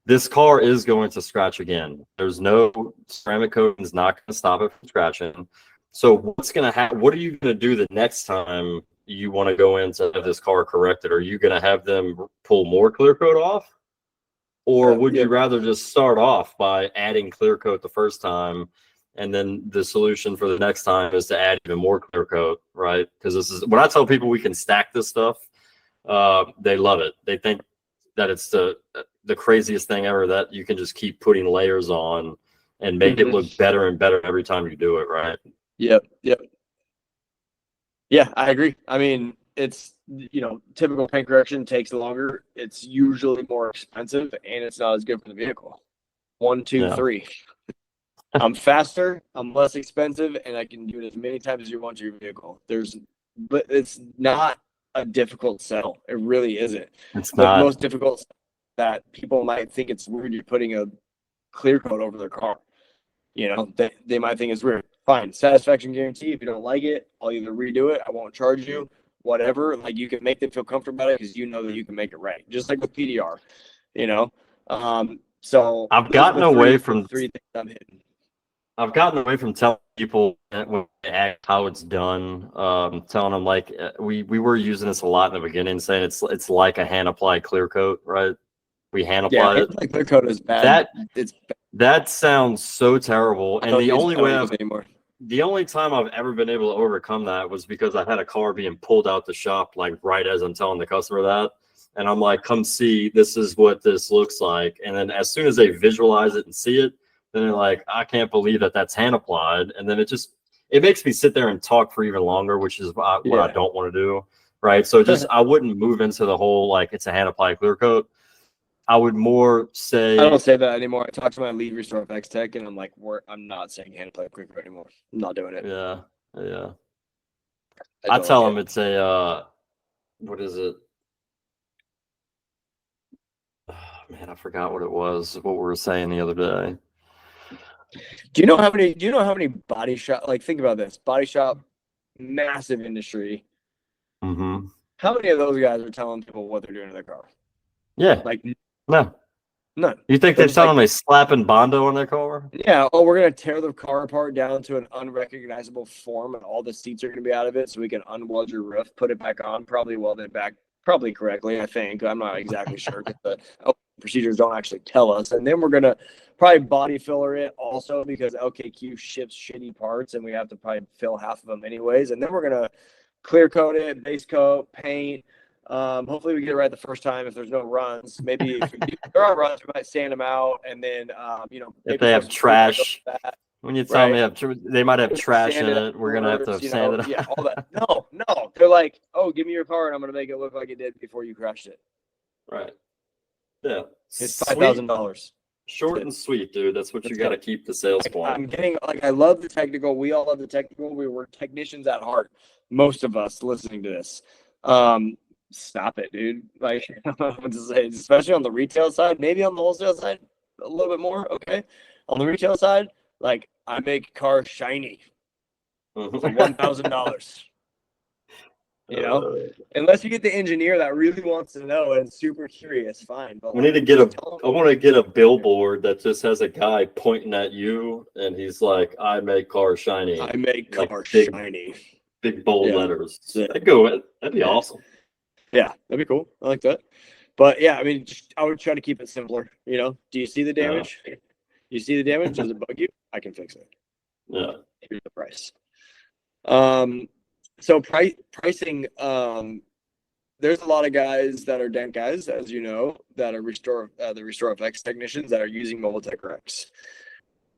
this car is going to scratch again. There's no ceramic coating is not going to stop it from scratching. So what's going to happen? What are you going to do the next time you want to go in to have this car corrected? Are you going to have them pull more clear coat off? Or would you rather just start off by adding clear coat the first time, and then the solution for the next time is to add even more clear coat, right? Because this is when I tell people we can stack this stuff, they love it. They think that it's the craziest thing ever, that you can just keep putting layers on and make it look better and better every time you do it, right? Yep. Yeah, I agree. I mean, it's, typical paint correction takes longer. It's usually more expensive, and it's not as good for the vehicle. 1, 2, 3. I'm faster, I'm less expensive, and I can do it as many times as you want to your vehicle. But it's not a difficult sell. It really isn't. It's the not. Most difficult that people might think it's weird you're putting a clear coat over their car. They might think it's weird. Fine, satisfaction guarantee. If you don't like it, I'll either redo it, I won't charge you, whatever. Like, you can make them feel comfortable about it because you know that you can make it right. Just like with PDR, So I've gotten away from 3 things I'm hitting. I've gotten away from telling people when they ask how it's done, telling them like we were using this a lot in the beginning, saying it's like a hand applied clear coat, right? We hand apply it. Like clear coat is bad. That sounds so terrible. And the only time I've ever been able to overcome that was because I had a car being pulled out the shop, like right as I'm telling the customer that. And I'm like, come see, this is what this looks like. And then as soon as they visualize it and see it, then they're like, I can't believe that that's hand applied. And then it makes me sit there and talk for even longer, which is what I don't want to do. Right. So I wouldn't move into the whole, like, it's a hand applied clear coat. I would more say, I don't say that anymore. I talk to my lead RestorFX tech, and I'm like, I'm not saying hand applied clear coat anymore. I'm not doing it. Yeah. I tell them it's a, what is it? Oh, man, I forgot what it was. What we were saying the other day. Do you know how many body shop, like, think about this, body shop massive industry. Mm-hmm. How many of those guys are telling people what they're doing to their car? Yeah. Like, No. none. You think They're they're just telling them they slapping Bondo on their car? yeah, oh, we're gonna tear the car apart down to an unrecognizable form, and all the seats are gonna be out of it, so we can unweld your roof, put it back on, probably weld it back, probably correctly. I think I'm not exactly sure because the procedures don't actually tell us. And then we're gonna probably body filler it also because LKQ ships shitty parts, and we have to probably fill half of them anyways. And then we're gonna clear coat it, base coat, paint. Hopefully we get it right the first time. If there's no runs, maybe if there are runs, we might sand them out, and then If they have trash, when you tell right? them they might have trash in it, we're gonna have to sand it out. Yeah, all that. No, they're like, oh, give me your car, and I'm gonna make it look like it did before you crashed it. Right. Yeah. It's $5,000. Short and sweet, dude. That's what you got to keep the sales point. I'm getting I love the technical. We all love the technical. We were technicians at heart. Most of us listening to this. Stop it, dude. Like, I don't know what to say, especially on the retail side, maybe on the wholesale side, a little bit more. Okay. On the retail side, like, I make cars shiny for $1,000. You know, unless you get the engineer that really wants to know and super curious, fine. But we need to get I want to get a billboard that just has a guy pointing at you, and he's like, "I make cars shiny." I make like cars big, shiny. Big bold letters. Yeah. That'd be awesome. Yeah, that'd be cool. I like that. But yeah, I mean, I would try to keep it simpler. You know, do you see the damage? You see the damage? Does it bug you? I can fix it. Yeah. Here's the price. So pricing. There's a lot of guys that are dent guys, as you know, that are the RestorFX technicians that are using Mobile Tech RX.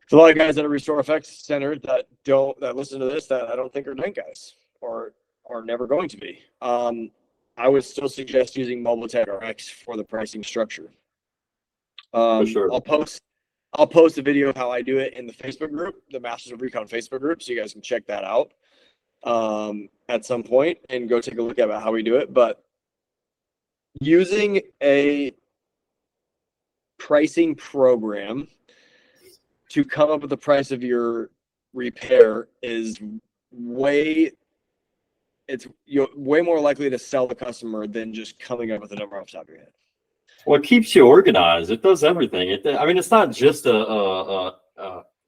There's a lot of guys that are RestorFX centered that listen to this that I don't think are dent guys or are never going to be. I would still suggest using Mobile Tech RX for the pricing structure. For sure. I'll post a video of how I do it in the Facebook group, the Masters of Recon Facebook group, so you guys can check that out at some point and go take a look at how we do it. But using a pricing program to come up with the price of your repair is you're way more likely to sell the customer than just coming up with a number off the top of your head. Well, it keeps you organized. It does everything. I mean, it's not just a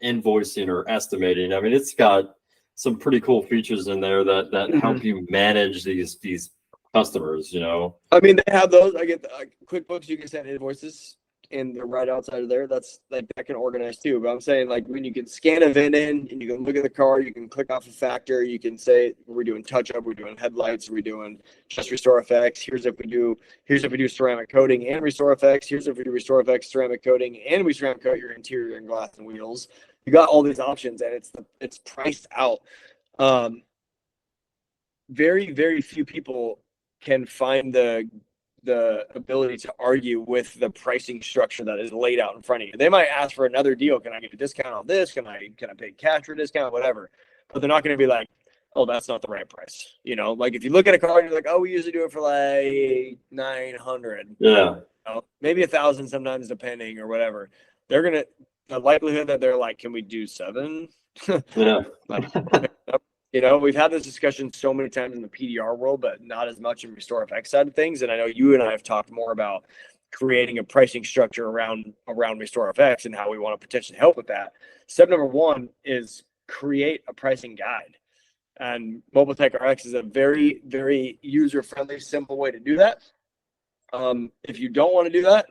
invoicing or estimating. I mean, it's got some pretty cool features in there that help you manage these customers. You know, I mean, they have those. I get QuickBooks. You can send invoices, and they're right outside of there. That's like that can organize too. But I'm saying, like, when you can scan a VIN in and you can look at the car, you can click off a factor, you can say we're doing touch up, we're doing headlights, we're doing just RestorFX. Here's if we do ceramic coating and RestorFX. Here's if we do RestorFX ceramic coating and we ceramic coat your interior and glass and wheels. You got all these options, and it's priced out. Very, very few people can find the ability to argue with the pricing structure that is laid out in front of you. They might ask for another deal. Can I get a discount on this? Can I pay cash for a discount? Whatever. But they're not going to be like, oh, that's not the right price. You know, like if you look at a car and you're like, oh, we usually do it for like 900. Yeah. You know, maybe 1,000 sometimes depending or whatever. They're going to, the likelihood that they're like, can we do 7? Yeah. Like, you know, we've had this discussion so many times in the PDR world, but not as much in RestorFX side of things. And I know you and I have talked more about creating a pricing structure around RestorFX and how we want to potentially help with that. Step number 1 is create a pricing guide. And Mobile Tech RX is a very, very user-friendly, simple way to do that. If you don't want to do that,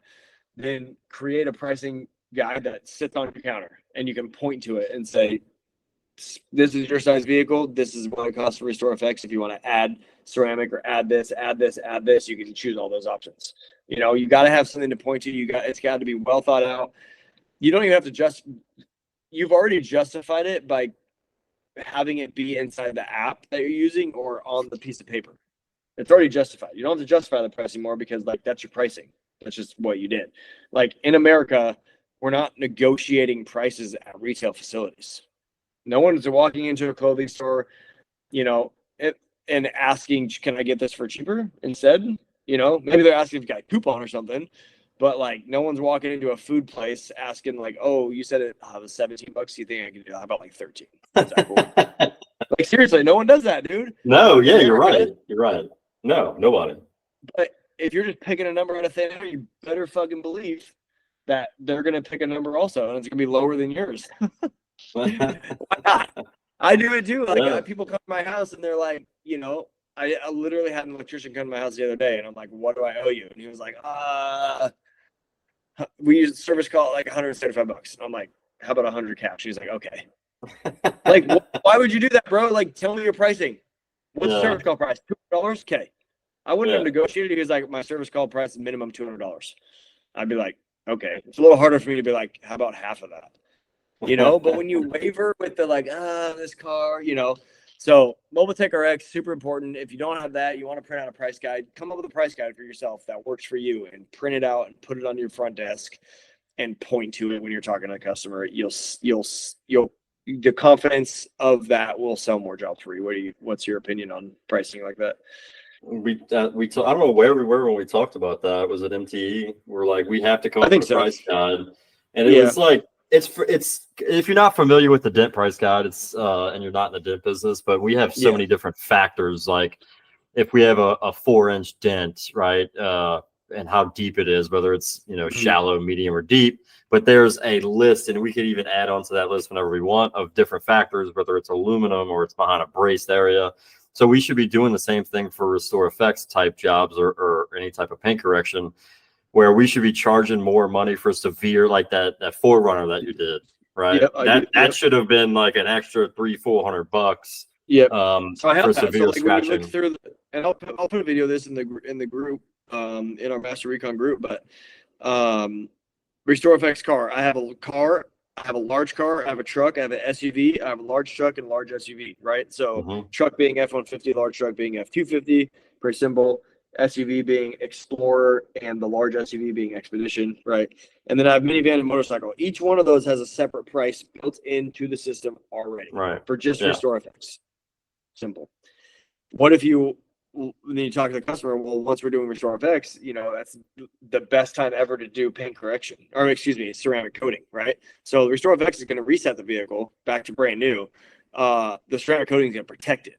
then create a pricing guide that sits on your counter and you can point to it and say, this is your size vehicle. This is what it costs for RestorFX. If you want to add ceramic or add this, you can choose all those options. You know, you got to have something to point to. It's got to be well thought out. You don't even have to you've already justified it by having it be inside the app that you're using or on the piece of paper. It's already justified. You don't have to justify the pricing more because like that's your pricing. That's just what you did. Like in America, we're not negotiating prices at retail facilities. No one's walking into a clothing store, you know, and asking, can I get this for cheaper instead? You know, maybe they're asking if you got a coupon or something, but like no one's walking into a food place asking like, oh, you said it was $17. You think I can do that? How about like 13? Is that cool? Like Like seriously, no one does that, dude. No, yeah, you're America. right. You're right. No, nobody. But if you're just picking a number out of thin air, you better fucking believe that they're gonna pick a number also, and it's gonna be lower than yours. Why not? I do it too. Like Yeah. people come to my house and they're like, I literally had an electrician come to my house the other day, and I'm like, "What do I owe you?" And he was like, we use service call like $175." And I'm like, "How about 100 cash?" He's like, "Okay." Like, why would you do that, bro? Like, tell me your pricing. What's the service call price? $200? Okay. I wouldn't have negotiated. He was like, "My service call price is minimum $200." I'd be like, "Okay." It's a little harder for me to be like, "How about half of that?" But when you waver with the like, this car, so Mobile Tech RX, super important. If you don't have that, you want to print out a price guide, come up with a price guide for yourself that works for you and print it out and put it on your front desk and point to it when you're talking to a customer. The confidence of that will sell more jobs for you. What's your opinion on pricing like that? I don't know where we were when we talked about that. Was it MTE? We're like, we have to come up with a price guide, and it was like, it's if you're not familiar with the dent price guide, it's and you're not in the dent business, but we have so many different factors. Like if we have a 4-inch dent, right, and how deep it is, whether it's shallow, medium, or deep. But there's a list, and we could even add on to that list whenever we want, of different factors, whether it's aluminum or it's behind a braced area. So we should be doing the same thing for RestorFX type jobs or any type of paint correction, where we should be charging more money for severe, like that Forerunner that you did, right? That should have been like an extra $300-400. Yep. So I have for that. Severe so, scratching. We look through, and I'll put a video of this in the group, in our Master Recon group. But RestorFX car. I have a car. I have a large car. I have a truck. I have an SUV. I have a large truck and a large SUV. Right. So truck being F-150, large truck being F-250. Pretty simple. SUV being Explorer and the large SUV being Expedition, right? And then I have minivan and motorcycle. Each one of those has a separate price built into the system already, right? For just RestorFX. Simple. What if then you talk to the customer? Well, once we're doing RestorFX, that's the best time ever to do paint correction, or excuse me, ceramic coating, right? So RestorFX is going to reset the vehicle back to brand new. The ceramic coating is going to protect it.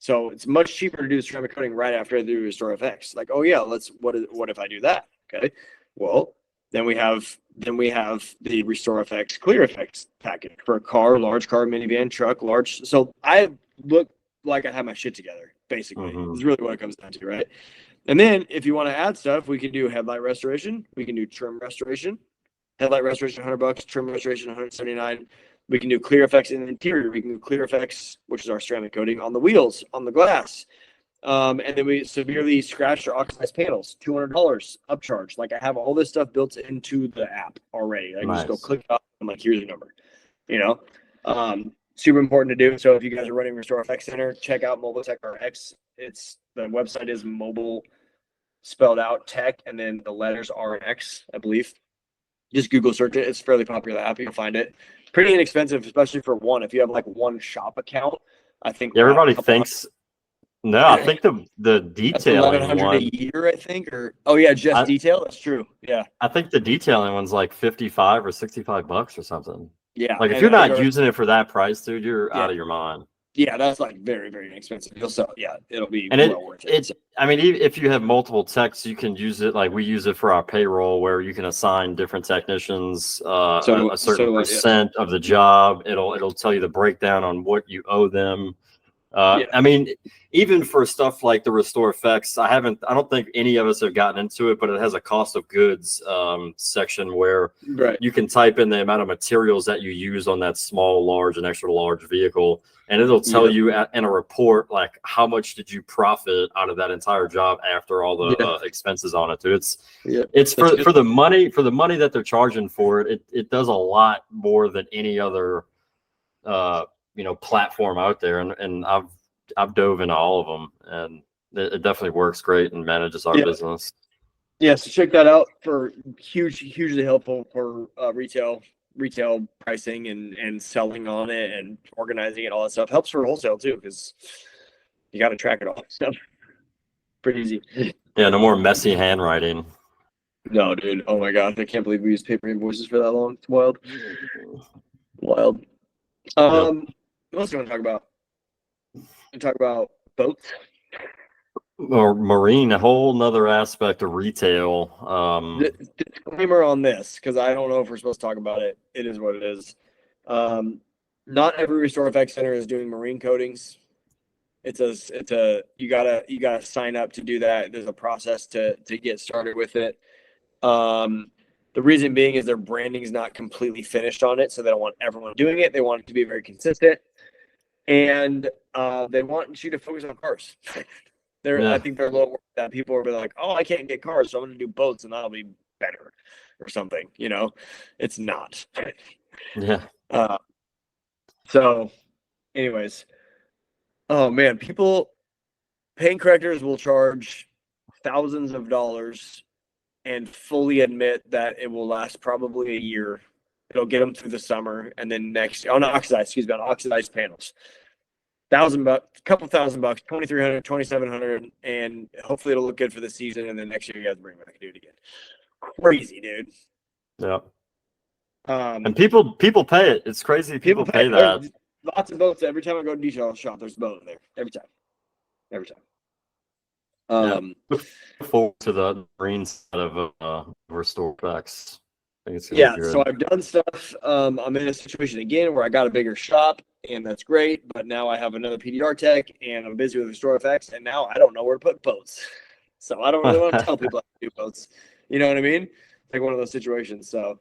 So it's much cheaper to do ceramic coating right after I do RestorFX. Like, oh yeah, what if I do that? Okay. Well, then we have the RestorFX Clear Effects package for a car, large car, minivan, truck, large. So I look like I have my shit together, basically. Is really what it comes down to, right? And then if you want to add stuff, we can do headlight restoration, we can do trim restoration. Headlight restoration $100, trim restoration $179. We can do clear effects in the interior. We can do clear effects, which is our ceramic coating, on the wheels, on the glass. And then we severely scratched or oxidized panels, $200 upcharge. Like I have all this stuff built into the app already. I can just go click up and like, here's your number. Super important to do. So if you guys are running RestorFX Center, check out Mobile Tech RX. The website is mobile spelled out tech, and then the letters RX, I believe. Just Google search it. It's a fairly popular app. You'll find it. Pretty inexpensive, especially for one. If you have like one shop account, I think everybody thinks. No, I think the detailing $1,100 a year, I think, or just detail. That's true. Yeah, I think the detailing one's like $55 or $65 or something. Yeah, like if you're not using it for that price, dude, you're out of your mind. Yeah, that's like very, very inexpensive. It'll be well worth it. I mean, if you have multiple techs, you can use it. Like we use it for our payroll, where you can assign different technicians a certain percent of the job. It'll tell you the breakdown on what you owe them. I mean, even for stuff like the RestorFX, I don't think any of us have gotten into it, but it has a cost of goods section where you can type in the amount of materials that you use on that small, large, and extra large vehicle, and it'll tell you in a report like how much did you profit out of that entire job after all the expenses on it. Dude, it's for the money that they're charging for it. It does a lot more than any other platform out there, and I've dove into all of them, and it definitely works great and manages our business. Yeah, so check that out for hugely helpful for retail pricing and selling on it and organizing it, all that stuff. Helps for wholesale too, because you got to track it all. So pretty easy. Yeah, no more messy handwriting. No, dude. Oh my god, I can't believe we used paper invoices for that long. It's wild. What else do you want to talk about? and talk about boats. Or marine, a whole nother aspect of retail. Disclaimer on this, because I don't know if we're supposed to talk about it. It is what it is. Not every RestorFX center is doing marine coatings. You gotta sign up to do that. There's a process to get started with it. The reason being is their branding is not completely finished on it, so they don't want everyone doing it. They want it to be very consistent, and they want you to focus on cars. I think they're a little worried that people will be like, "Oh, I can't get cars, so I'm going to do boats, and that'll be better," or something. It's not. Yeah. So, anyways, oh man, paint correctors will charge thousands of dollars and fully admit that it will last probably a year. It'll get them through the summer, and then on oxidized panels. $1,000, couple $1,000, 2,300, 2,700, and hopefully it'll look good for the season. And then next year you guys bring it back and do it again. Crazy, dude. Yeah. And people pay it. It's crazy. People pay that. There's lots of boats. Every time I go to detail shop, there's a boat in there. Every time. Look forward to the marine side of RestorFX. Yeah, so I've done stuff. I'm in a situation again where I got a bigger shop, and that's great. But now I have another PDR tech, and I'm busy with RestorFX, and now I don't know where to put boats. So I don't really want to tell people how to do boats. You know what I mean? Like one of those situations. So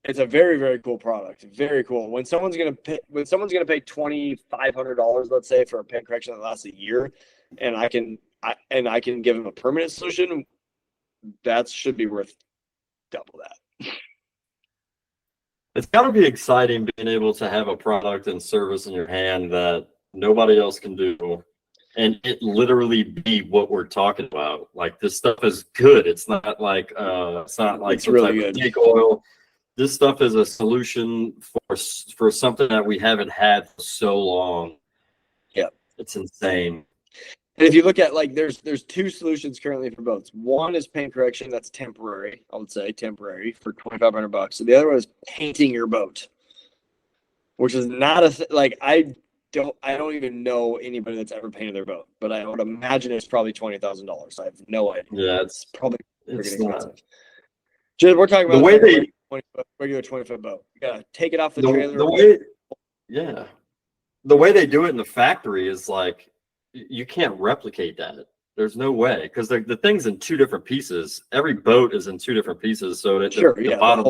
it's a very, very cool product. Very cool. When someone's gonna pay $2,500, let's say, for a paint correction that lasts a year, and I can give them a permanent solution, that should be worth double that. It's got to be exciting being able to have a product and service in your hand that nobody else can do, and it literally be what we're talking about. Like, this stuff is good. It's not like it's really good. Snake oil. This stuff is a solution for something that we haven't had for so long. Yeah, it's insane. And if you look at, like, there's two solutions currently for boats. One is paint correction. That's temporary. I would say temporary for $2,500. So the other one is painting your boat, which is not I don't even know anybody that's ever painted their boat, but I would imagine it's probably $20,000. I have no idea. Yeah, it's probably expensive. We're talking about the way they regular 20-foot boat. You gotta take it off the trailer. The way they do it in the factory is like, you can't replicate that. There's no way, because the thing's in two different pieces. Every boat is in two different pieces, so that the bottom,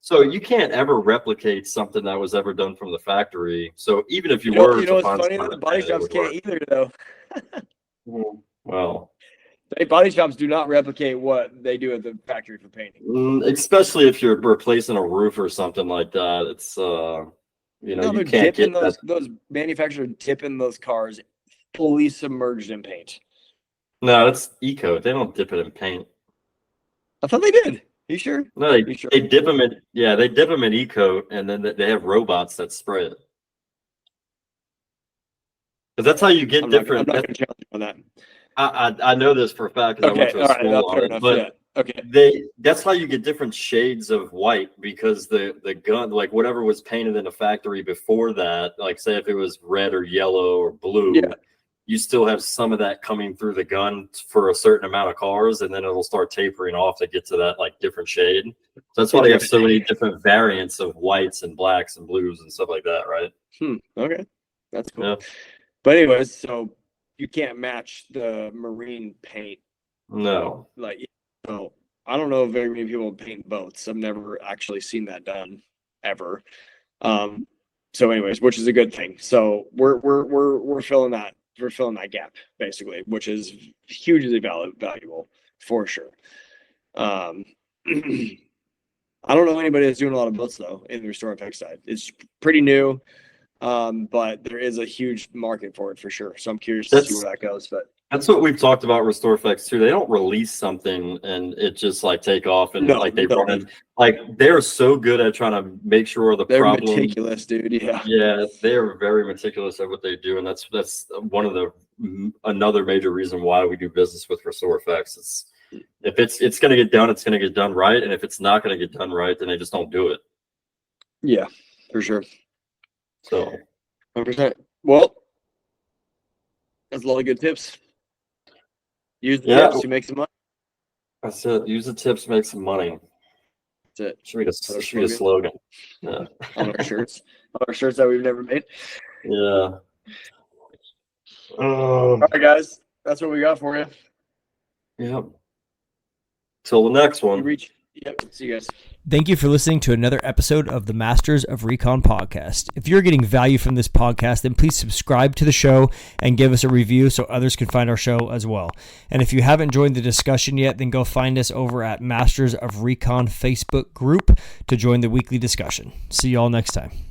so you can't ever replicate something that was ever done from the factory. So even if you were, what's funny? The body shops can't either, though. Well, body shops do not replicate what they do at the factory for painting. Especially if you're replacing a roof or something like that. It's you can't get those manufacturers dipping those cars fully submerged in paint. No, that's eco. They don't dip it in paint. I thought they did. You sure? No, they dip them in. Yeah, they dip them in eco, and then they have robots that spray it. Because that's how you get different. I'm not going to challenge you on that. I know this for a fact because I went to a school on it. But that's how you get different shades of white, because the gun, like whatever was painted in the factory before that, like say if it was red or yellow or blue, you still have some of that coming through the gun for a certain amount of cars, and then it'll start tapering off to get to that like different shade. So that's why they have so many different variants of whites and blacks and blues and stuff like that, right? Okay, that's cool. Yeah. But anyways, so you can't match the marine paint. No. So I don't know if very many people paint boats. I've never actually seen that done ever. So anyways, which is a good thing. So we're filling that. We're filling that gap basically, which is hugely valuable for sure. I don't know anybody that's doing a lot of boats though in the RestorFX side. It's pretty new. But there is a huge market for it for sure. So I'm curious to see where that goes. But that's what we've talked about RestorFX too. They don't release something and it just like take off and run it. Like they're so good at trying to make sure they're meticulous, dude. Yeah, they're very meticulous at what they do, and that's one of another major reason why we do business with RestorFX. It's if it's going to get done, it's going to get done right, and if it's not going to get done right, then they just don't do it. Yeah, for sure. So, 100%. Well, that's a lot of good tips. Use the tips to make some money. That's it. Use the tips to make some money. That's it. Should be a slogan. Yeah. On our shirts. On our shirts that we've never made. Yeah. All right, guys. That's what we got for you. Yep. Till the next one. Yep. See you guys. Thank you for listening to another episode of the Masters of Recon podcast. If you're getting value from this podcast, then please subscribe to the show and give us a review so others can find our show as well. And if you haven't joined the discussion yet, then go find us over at Masters of Recon Facebook group to join the weekly discussion. See you all next time.